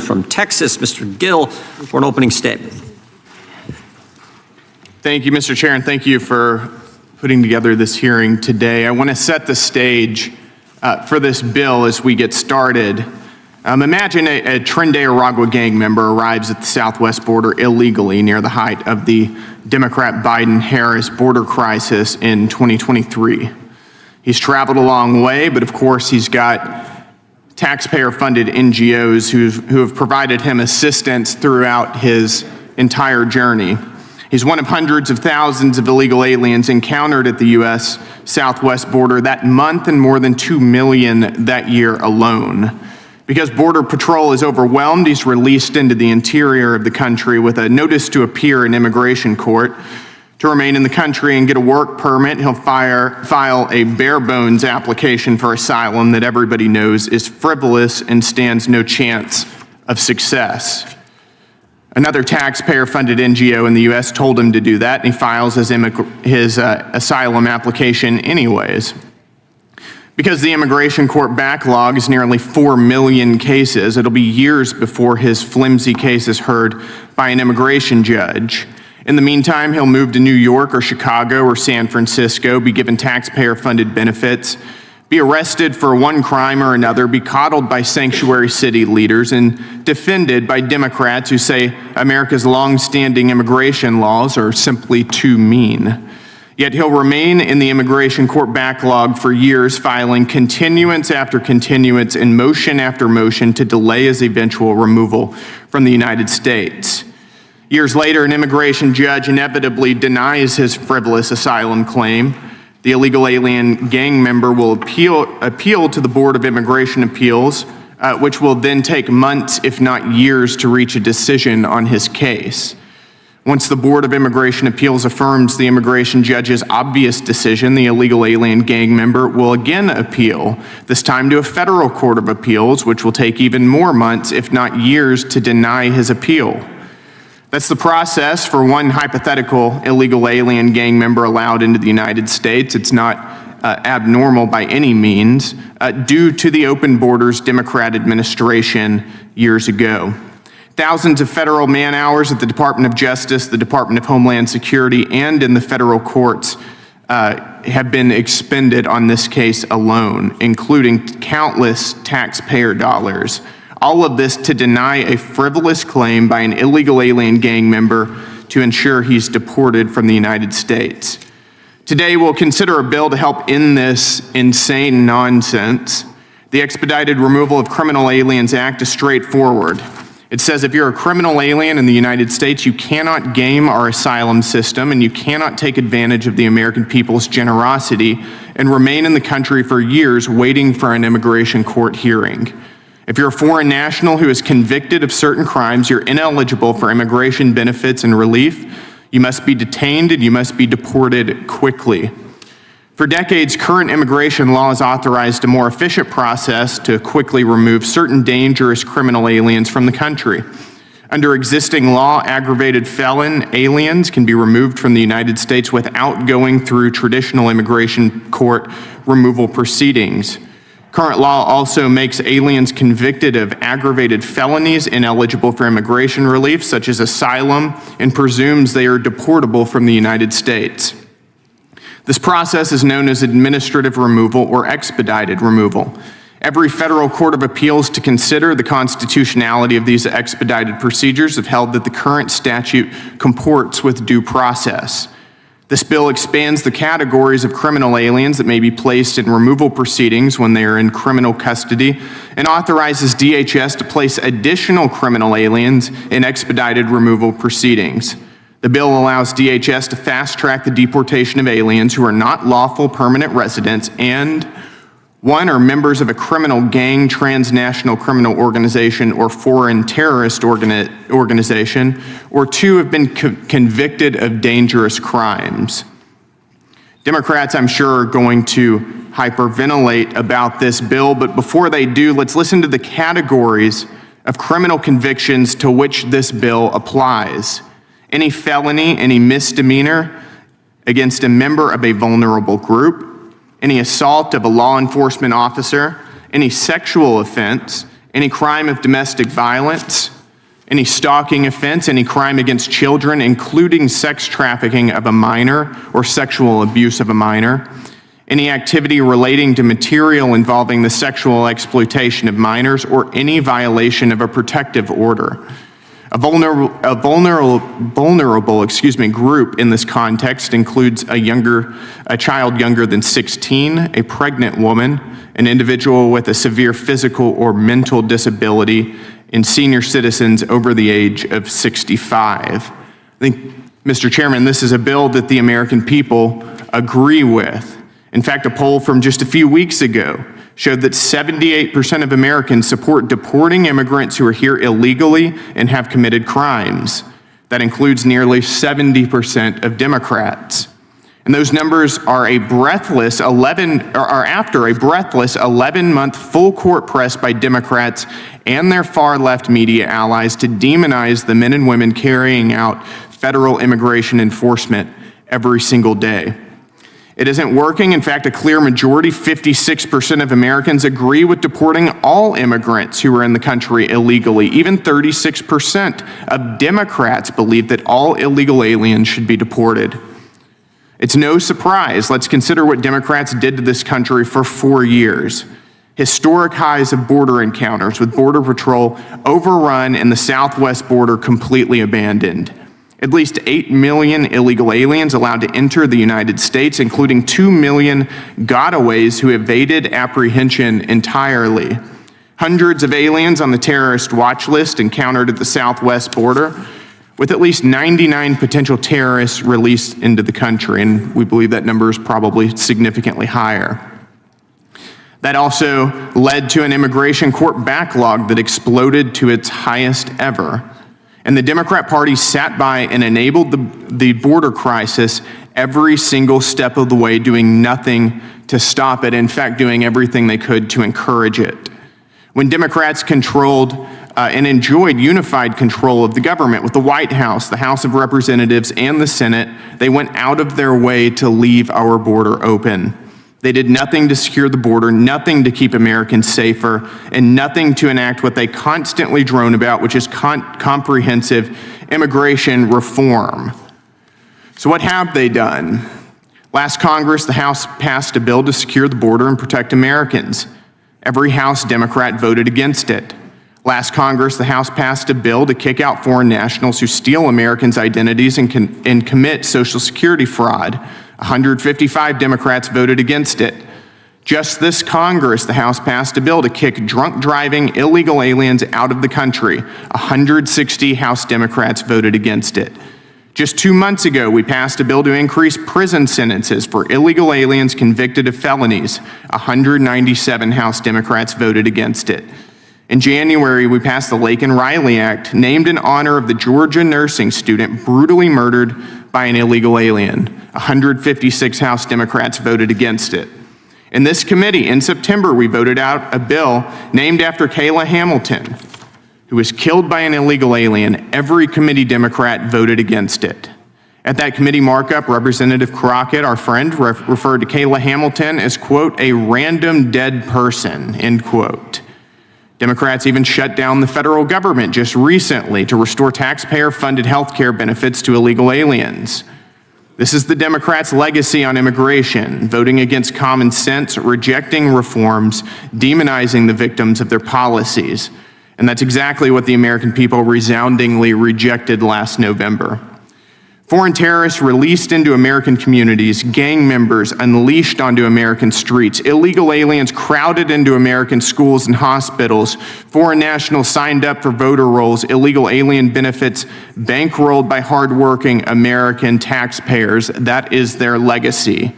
from Texas, Mr. Gill, for an opening statement. Thank you, Mr. Chair, and thank you for putting together this hearing today. I want to set the stage for this bill as we get started. Imagine a Trinidad Aragua gang member arrives at the southwest border illegally near the height of the Democrat Biden-Harris border crisis in 2023. He's traveled a long way, but of course he's got taxpayer-funded NGOs who have provided him assistance throughout his entire journey. He's one of hundreds of thousands of illegal aliens encountered at the U.S. southwest border that month and more than 2 million that year alone. Because Border Patrol is overwhelmed, he's released into the interior of the country with a notice to appear in immigration court. To remain in the country and get a work permit, he'll file a bare-bones application for asylum that everybody knows is frivolous and stands no chance of success. Another taxpayer-funded NGO in the U.S. told him to do that, and he files his asylum application anyways. Because the immigration court backlog is nearly 4 million cases, it'll be years before his flimsy case is heard by an immigration judge. In the meantime, he'll move to New York or Chicago or San Francisco, be given taxpayer-funded benefits, be arrested for one crime or another, be coddled by sanctuary city leaders, and defended by Democrats who say America's long-standing immigration laws are simply too mean. Yet he'll remain in the immigration court backlog for years, filing continuance after continuance and motion after motion to delay his eventual removal from the United States. Years later, an immigration judge inevitably denies his frivolous asylum claim. The illegal alien gang member will appeal to the Board of Immigration Appeals, which will then take months, if not years, to reach a decision on his case. Once the Board of Immigration Appeals affirms the immigration judge's obvious decision, the illegal alien gang member will again appeal, this time to a federal court of appeals, which will take even more months, if not years, to deny his appeal. That's the process for one hypothetical illegal alien gang member allowed into the United States. It's not abnormal by any means, due to the open borders Democrat administration years ago. Thousands of federal man-hours at the Department of Justice, the Department of Homeland Security, and in the federal courts have been expended on this case alone, including countless taxpayer dollars. All of this to deny a frivolous claim by an illegal alien gang member to ensure he's deported from the United States. Today, we'll consider a bill to help end this insane nonsense. The Expedited Removal of Criminal Aliens Act is straightforward. It says if you're a criminal alien in the United States, you cannot game our asylum system and you cannot take advantage of the American people's generosity and remain in the country for years waiting for an immigration court hearing. If you're a foreign national who is convicted of certain crimes, you're ineligible for immigration benefits and relief. You must be detained and you must be deported quickly. For decades, current immigration law has authorized a more efficient process to quickly remove certain dangerous criminal aliens from the country. Under existing law, aggravated felon aliens can be removed from the United States without going through traditional immigration court removal proceedings. Current law also makes aliens convicted of aggravated felonies ineligible for immigration relief, such as asylum, and presumes they are deportable from the United States. This process is known as administrative removal or expedited removal. Every federal court of appeals to consider the constitutionality of these expedited procedures have held that the current statute comports with due process. This bill expands the categories of criminal aliens that may be placed in removal proceedings when they are in criminal custody and authorizes DHS to place additional criminal aliens in expedited removal proceedings. The bill allows DHS to fast-track the deportation of aliens who are not lawful permanent residents and, one, are members of a criminal gang, transnational criminal organization, or foreign terrorist organization, or two, have been convicted of dangerous crimes. Democrats, I'm sure, are going to hyperventilate about this bill, but before they do, let's listen to the categories of criminal convictions to which this bill applies. Any felony, any misdemeanor against a member of a vulnerable group, any assault of a law enforcement officer, any sexual offense, any crime of domestic violence, any stalking offense, any crime against children, including sex trafficking of a minor or sexual abuse of a minor, any activity relating to material involving the sexual exploitation of minors, or any violation of a protective order. A vulnerable group in this context includes a child younger than 16, a pregnant woman, an individual with a severe physical or mental disability, and senior citizens over the age of 65. I think, Mr. Chairman, this is a bill that the American people agree with. In fact, a poll from just a few weeks ago showed that 78% of Americans support deporting immigrants who are here illegally and have committed crimes. That includes nearly 70% of Democrats. And those numbers are after a breathless 11-month full court press by Democrats and their far-left media allies to demonize the men and women carrying out federal immigration enforcement every single day. It isn't working. In fact, a clear majority, 56% of Americans, agree with deporting all immigrants who are in the country illegally. Even 36% of Democrats believe that all illegal aliens should be deported. It's no surprise. Let's consider what Democrats did to this country for 4 years. Historic highs of border encounters, with Border Patrol overrun and the southwest border completely abandoned. At least 8 million illegal aliens allowed to enter the United States, including 2 million gotaways who evaded apprehension entirely. Hundreds of aliens on the terrorist watch list encountered at the southwest border, with at least 99 potential terrorists released into the country, and we believe that number is probably significantly higher. That also led to an immigration court backlog that exploded to its highest ever. And the Democrat Party sat by and enabled the border crisis every single step of the way, doing nothing to stop it. In fact, doing everything they could to encourage it. When Democrats controlled and enjoyed unified control of the government with the White House, the House of Representatives, and the Senate, they went out of their way to leave our border open. They did nothing to secure the border, nothing to keep Americans safer, and nothing to enact what they constantly drone about, which is comprehensive immigration reform. So what have they done? Last Congress, the House passed a bill to secure the border and protect Americans. Every House Democrat voted against it. Last Congress, the House passed a bill to kick out foreign nationals who steal Americans' identities and commit Social Security fraud. 155 Democrats voted against it. Just this Congress, the House passed a bill to kick drunk driving illegal aliens out of the country. 160 House Democrats voted against it. Just 2 months ago, we passed a bill to increase prison sentences for illegal aliens convicted of felonies. 197 House Democrats voted against it. In January, we passed the Laken Riley Act, named in honor of the Georgia nursing student brutally murdered by an illegal alien. 156 House Democrats voted against it. In this committee, in September, we voted out a bill named after Kayla Hamilton, who was killed by an illegal alien. Every committee Democrat voted against it. At that committee markup, Representative Crockett, our friend, referred to Kayla Hamilton as, quote, a random dead person, end quote. Democrats even shut down the federal government just recently to restore taxpayer-funded health care benefits to illegal aliens. This is the Democrats' legacy on immigration, voting against common sense, rejecting reforms, demonizing the victims of their policies. And that's exactly what the American people resoundingly rejected last November. Foreign terrorists released into American communities, gang members unleashed onto American streets, illegal aliens crowded into American schools and hospitals, foreign nationals signed up for voter rolls, illegal alien benefits bankrolled by hardworking American taxpayers. That is their legacy.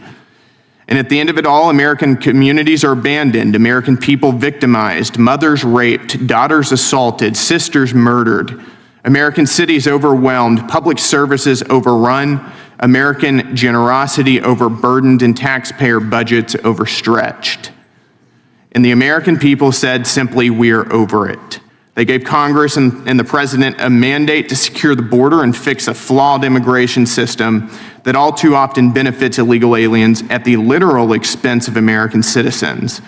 And at the end of it all, American communities are abandoned, American people victimized, mothers raped, daughters assaulted, sisters murdered. American cities overwhelmed, public services overrun, American generosity overburdened, and taxpayer budgets overstretched. And the American people said simply, we're over it. They gave Congress and the president a mandate to secure the border and fix a flawed immigration system that all too often benefits illegal aliens at the literal expense of American citizens.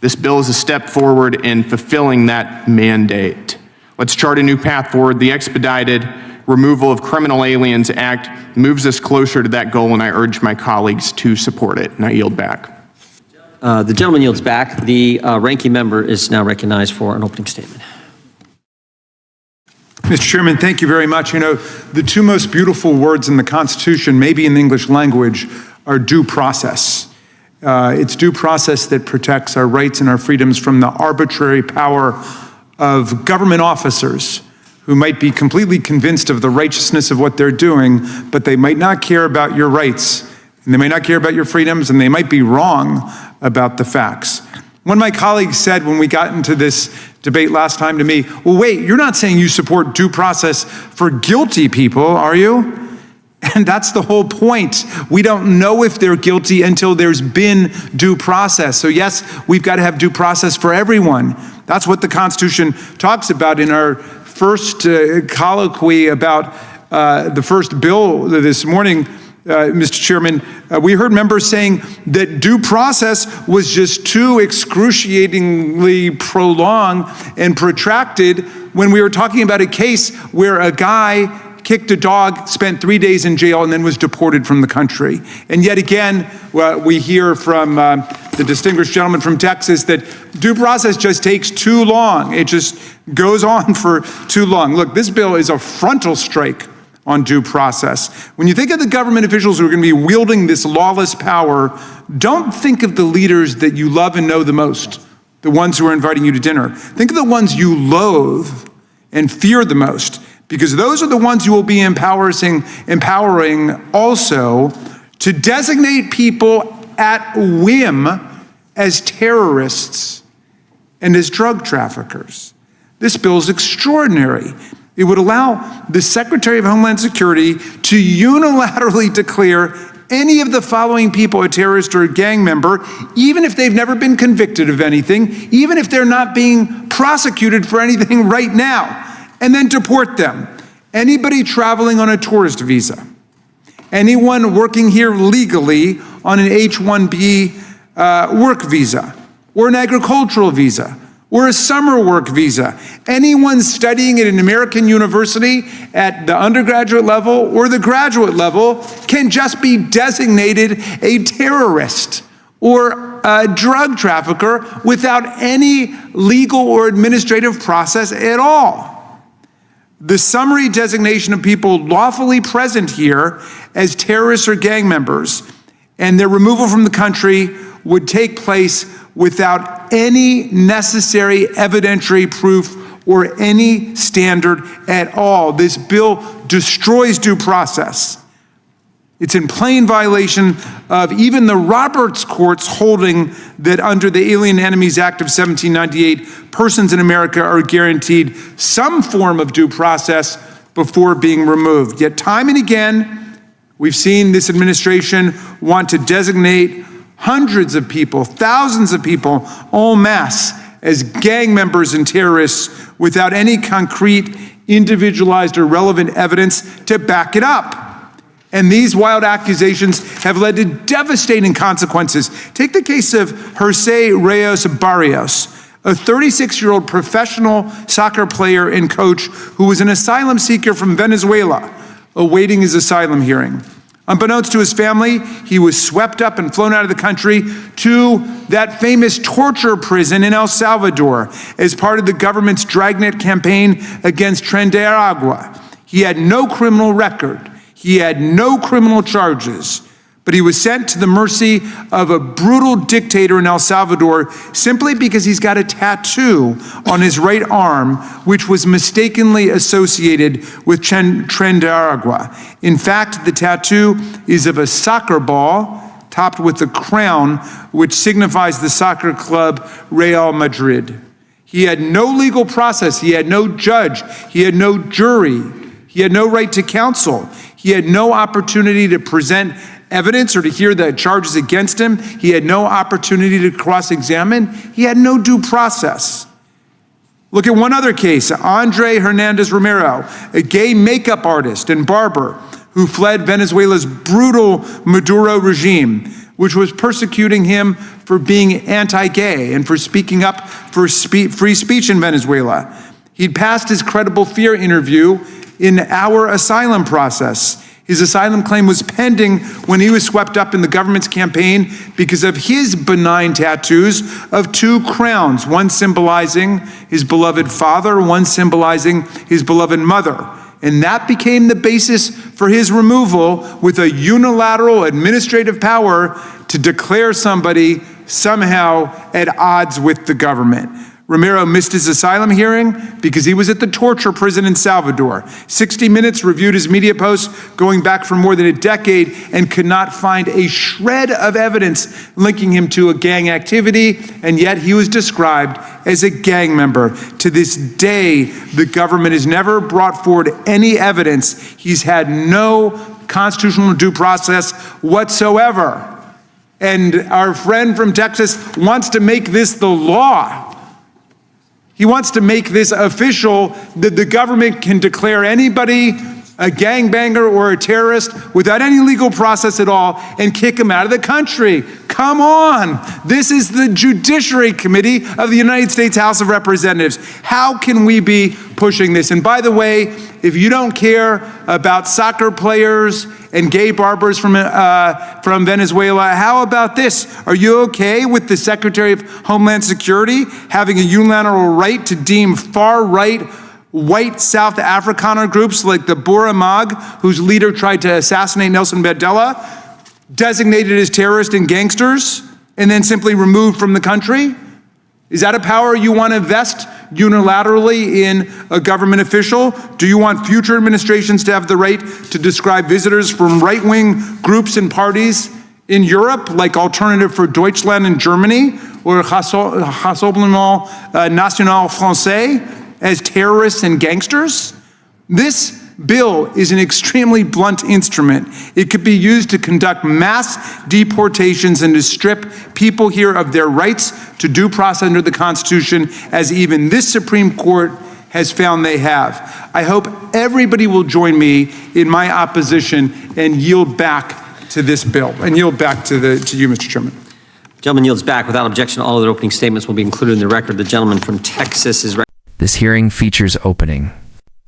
This bill is a step forward in fulfilling that mandate. Let's chart a new path forward. The Expedited Removal of Criminal Aliens Act moves us closer to that goal, and I urge my colleagues to support it. And I yield back. The gentleman yields back. The ranking member is now recognized for an opening statement. Mr. Chairman, thank you very much. You know, the two most beautiful words in the Constitution, maybe in the English language, are due process. It's due process that protects our rights and our freedoms from the arbitrary power of government officers who might be completely convinced of the righteousness of what they're doing, but they might not care about your rights, and they might not care about your freedoms, and they might be wrong about the facts. One of my colleagues said when we got into this debate last time to me, well, wait, you're not saying you support due process for guilty people, are you? And that's the whole point. We don't know if they're guilty until there's been due process. So yes, we've got to have due process for everyone. That's what the Constitution talks about. In our first colloquy about the first bill this morning, Mr. Chairman, we heard members saying that due process was just too excruciatingly prolonged and protracted when we were talking about a case where a guy kicked a dog, spent 3 days in jail, and then was deported from the country. And yet again, we hear from the distinguished gentleman from Texas that due process just takes too long. It just goes on for too long. Look, this bill is a frontal strike on due process. When you think of the government officials who are going to be wielding this lawless power, don't think of the leaders that you love and know the most, the ones who are inviting you to dinner. Think of the ones you loathe and fear the most, because those are the ones you will be empowering also to designate people at whim as terrorists and as drug traffickers. This bill is extraordinary. It would allow the Secretary of Homeland Security to unilaterally declare any of the following people a terrorist or a gang member, even if they've never been convicted of anything, even if they're not being prosecuted for anything right now, and then deport them. Anybody traveling on a tourist visa, anyone working here legally on an H-1B work visa, or an agricultural visa, or a summer work visa. Anyone studying at an American university at the undergraduate level or the graduate level can just be designated a terrorist or a drug trafficker without any legal or administrative process at all. The summary designation of people lawfully present here as terrorists or gang members and their removal from the country would take place without any necessary evidentiary proof or any standard at all. This bill destroys due process. It's in plain violation of even the Roberts Court's holding that under the Alien Enemies Act of 1798, persons in America are guaranteed some form of due process before being removed. Yet time and again, we've seen this administration want to designate hundreds of people, thousands of people, en masse, as gang members and terrorists without any concrete, individualized, or relevant evidence to back it up. And these wild accusations have led to devastating consequences. Take the case of Jose Reyes Barrios, a 36-year-old professional soccer player and coach who was an asylum seeker from Venezuela, awaiting his asylum hearing. Unbeknownst to his family, he was swept up and flown out of the country to that famous torture prison in El Salvador as part of the government's dragnet campaign against Tren de Aragua. He had no criminal record. He had no criminal charges, but he was sent to the mercy of a brutal dictator in El Salvador simply because he's got a tattoo on his right arm, which was mistakenly associated with Tren de Aragua. In fact, the tattoo is of a soccer ball topped with a crown, which signifies the soccer club Real Madrid. He had no legal process. He had no judge. He had no jury. He had no right to counsel. He had no opportunity to present evidence or to hear the charges against him. He had no opportunity to cross-examine. He had no due process. Look at one other case, Andre Hernandez Romero, a gay makeup artist and barber who fled Venezuela's brutal Maduro regime. which was persecuting him for being anti-gay and for speaking up for free speech in Venezuela. He'd passed his credible fear interview in our asylum process. His asylum claim was pending when he was swept up in the government's campaign because of his benign tattoos of two crowns, one symbolizing his beloved father, one symbolizing his beloved mother. And that became the basis for his removal, with a unilateral administrative power to declare somebody somehow at odds with the government. Romero missed his asylum hearing because he was at the torture prison in Salvador. 60 Minutes reviewed his media posts going back for more than a decade and could not find a shred of evidence linking him to a gang activity, and yet he was described as a gang member. To this day, the government has never brought forward any evidence. He's had no constitutional due process whatsoever. And our friend from Texas wants to make this the law. He wants to make this official, that the government can declare anybody a gangbanger or a terrorist without any legal process at all and kick him out of the country. Come on. This is the Judiciary Committee of the United States House of Representatives. How can we be pushing this? And by the way, if you don't care about soccer players and gay barbers from Venezuela, how about this? Are you okay with the Secretary of Homeland Security having a unilateral right to deem far-right white South Afrikaner groups like the Boer Mag, whose leader tried to assassinate Nelson Mandela, designated as terrorists and gangsters, and then simply removed from the country? Is that a power you want to vest unilaterally in a government official? Do you want future administrations to have the right to describe visitors from right-wing groups and parties in Europe, like Alternative for Deutschland in Germany, or Rassemblement National Français, as terrorists and gangsters? This bill is an extremely blunt instrument. It could be used to conduct mass deportations and to strip people here of their rights to due process under the Constitution, as even this Supreme Court has found they have. I hope everybody will join me in my opposition and yield back to this bill, and yield back to you, Mr. Chairman. Gentleman yields back. Without objection, all other opening statements will be included in the record. The gentleman from Texas is recognized. This hearing features opening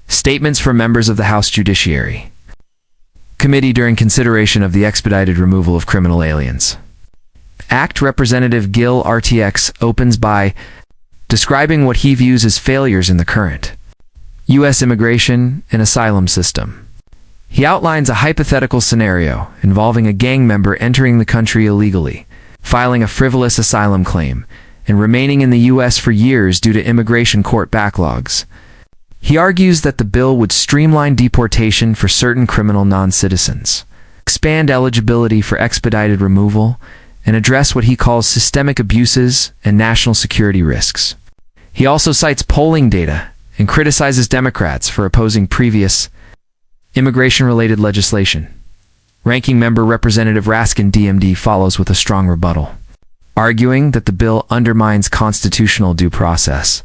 statements from members of the House Judiciary Committee during consideration of the expedited removal of criminal aliens. Act Representative Gill, RTX, opens by describing what he views as failures in the current U.S. immigration and asylum system. He outlines a hypothetical scenario involving a gang member entering the country illegally, filing a frivolous asylum claim, and remaining in the U.S. for years due to immigration court backlogs. He argues that the bill would streamline deportation for certain criminal non-citizens, expand eligibility for expedited removal, and address what he calls systemic abuses and national security risks. He also cites polling data and criticizes Democrats for opposing previous immigration-related legislation. Ranking Member Representative Raskin, DMD, follows with a strong rebuttal, arguing that the bill undermines constitutional due process.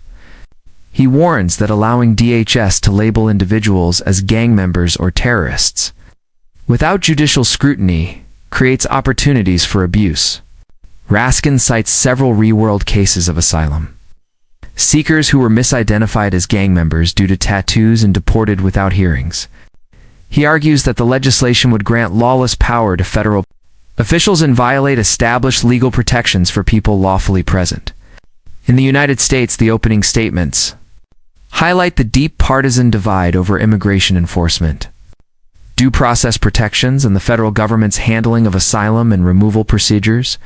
He warns that allowing DHS to label individuals as gang members or terrorists without judicial scrutiny creates opportunities for abuse. Raskin cites several real-world cases of asylum seekers who were misidentified as gang members due to tattoos and deported without hearings. He argues that the legislation would grant lawless power to federal officials and violate established legal protections for people lawfully present. In the United States, the opening statements highlight the deep partisan divide over immigration enforcement, due process protections, and the federal government's handling of asylum and removal procedures.